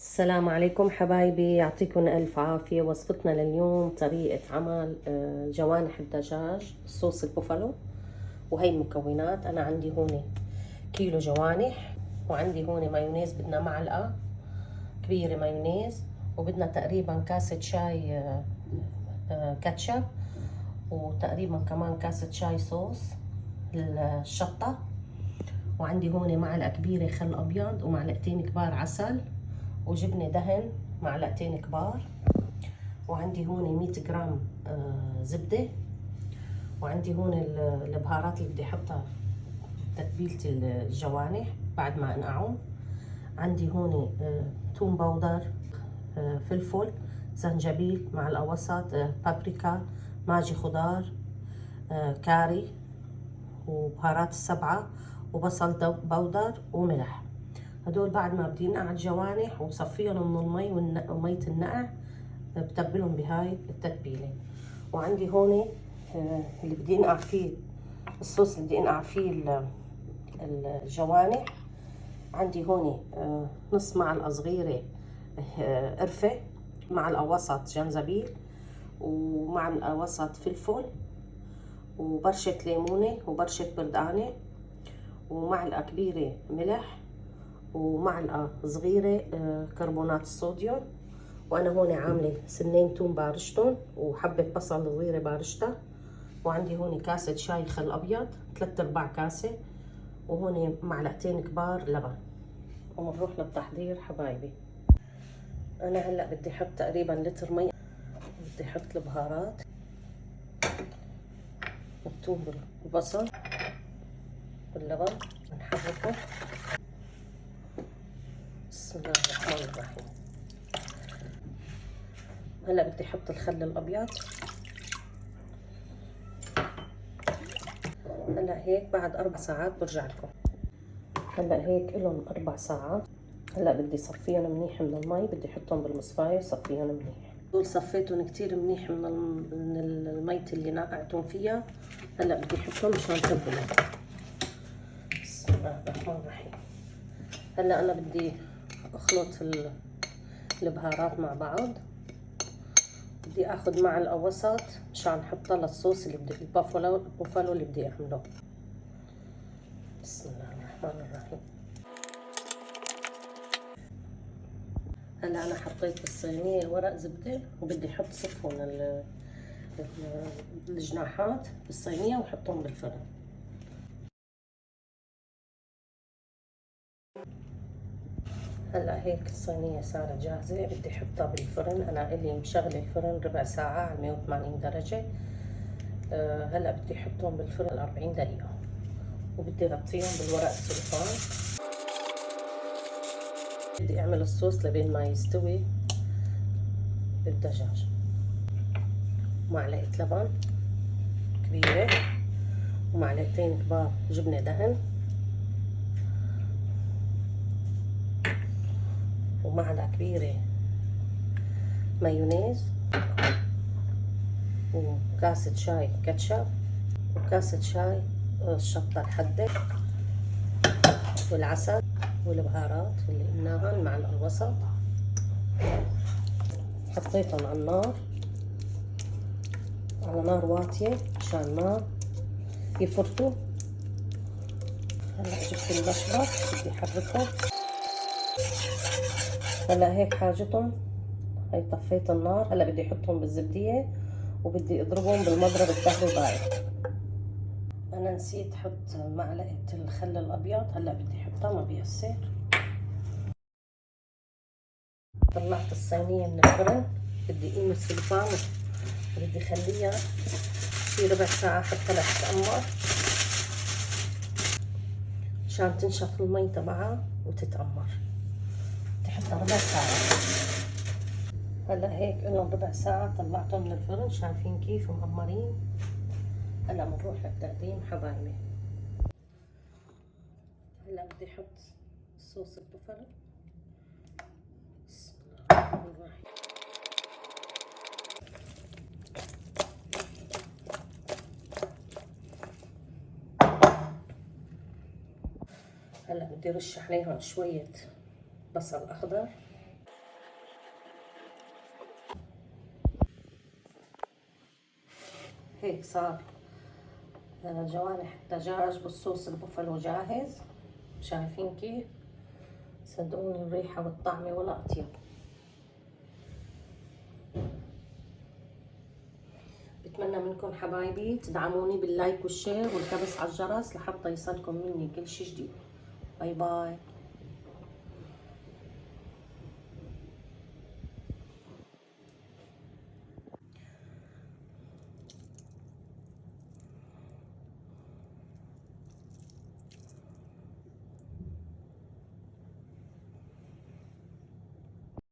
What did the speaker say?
السلام عليكم حبايبي، يعطيكم ألف عافية. وصفتنا لليوم طريقة عمل جوانح الدجاج صوص البوفالو. وهي المكونات. أنا عندي هون كيلو جوانح، وعندي هون مايونيز، بدنا معلقة كبيرة مايونيز، وبدنا تقريبا كاسة شاي كاتشب، وتقريبا كمان كاسة شاي صوص الشطة، وعندي هون معلقة كبيرة خل أبيض، ومعلقتين كبار عسل، وجبنة دهن معلقتين كبار، وعندي هون 100 جرام زبدة، وعندي هون البهارات اللي بدي احطها تتبيلة الجوانح بعد ما انقعهم. عندي هون توم باودر، فلفل، زنجبيل، معلقة وسط، بابريكا، ماجي خضار، كاري، وبهارات السبعة، وبصل بودر، وملح. هدول بعد ما بدي نقع الجوانح وصفيهم من المي ومية النقع، بتبلهم بهاي التتبيلة. وعندي هون اللي بدي انقع فيه الصوص، اللي بدي انقع فيه الجوانح. عندي هون نص معلقة صغيرة قرفة، معلقة وسط جنزبيل، ومعلقة وسط فلفل، وبرشة ليمونة، وبرشة بردقانة، ومعلقة كبيرة ملح، ومعلقة صغيرة كربونات الصوديوم. وانا هون عامله سنين توم بارشتهم، وحبه بصل صغيره بارشتها، وعندي هون كاسه شاي خل ابيض 3/4 كاسه، وهون معلقتين كبار لبن. وبنروح للتحضير حبايبي. انا هلا بدي احط تقريبا لتر مي، بدي احط البهارات، الثوم والبصل واللبن، بنحركه. بسم الله الرحمن الرحيم. هلا بدي احط الخل الابيض. هلا هيك بعد 4 ساعات برجع لكم. هلا هيك لهم 4 ساعات. هلا بدي صفيهم منيح من المي، بدي احطهم بالمصفاية وصفيهم منيح. دول صفيتهم كتير منيح من المية اللي نقعتهم فيها. هلا بدي احطهم مشان تبلهم. بسم الله الرحمن الرحيم. هلا انا بدي اخلط البهارات مع بعض. بدي اخذ معلقة وسط مشان احطها للصوص اللي بدي البوفالو اللي بدي اعمله. بسم الله الرحمن الرحيم. هلا انا حطيت بالصينيه ورق زبده، وبدي احط صفهم الجناحات بالصينيه واحطهم بالفرن. هلا هيك الصينيه صارت جاهزه، بدي احطها بالفرن. انا الي مشغله الفرن ربع ساعه على 180 درجه. هلا بدي احطهم بالفرن 40 دقيقه، وبدي اغطيهم بالورق السلفان. بدي اعمل الصوص لبين ما يستوي الدجاج. معلقه لبن كبيره، ومعلقتين كبار جبنه دهن، ومعلقة كبيرة مايونيز، وكاسة شاي كاتشب، وكاسة شاي الشطة الحدة، والعسل، والبهارات اللي قلناها مع الوسط. حطيتهم على النار، على نار واطية مشان ما يفرطوا. هلا جبت المشبك بدي احركهم. هلا هيك حاجتهم. هي طفيت النار. هلا بدي احطهم بالزبدية، وبدي اضربهم بالمضرب الكهربائي. انا نسيت احط معلقة الخل الابيض، هلا بدي احطها ما بيأثر. طلعت الصينية من الفرن، بدي قيم السلفان، بدي خليها شي ربع ساعة حتى لا تتأمر، عشان تنشف المي تبعها وتتأمر. بدي احطها ربع ساعة. هلا هيك لهم ربع ساعة، طلعتهم من الفرن، شايفين كيف مقمرين. هلا بنروح للتقديم حبايبي. هلا بدي احط صوص البوفالو. بسم الله الرحمن الرحيم. هلا بدي رش عليهم شوية بصل اخضر، هيك صار جوانح الدجاج بالصوص البوفالو جاهز. شايفين كيف؟ صدقوني الريحة والطعمة ولا أطيب. بتمنى منكم حبايبي تدعموني باللايك والشير والكبس على الجرس لحتى يصلكم مني كل شي جديد. باي باي.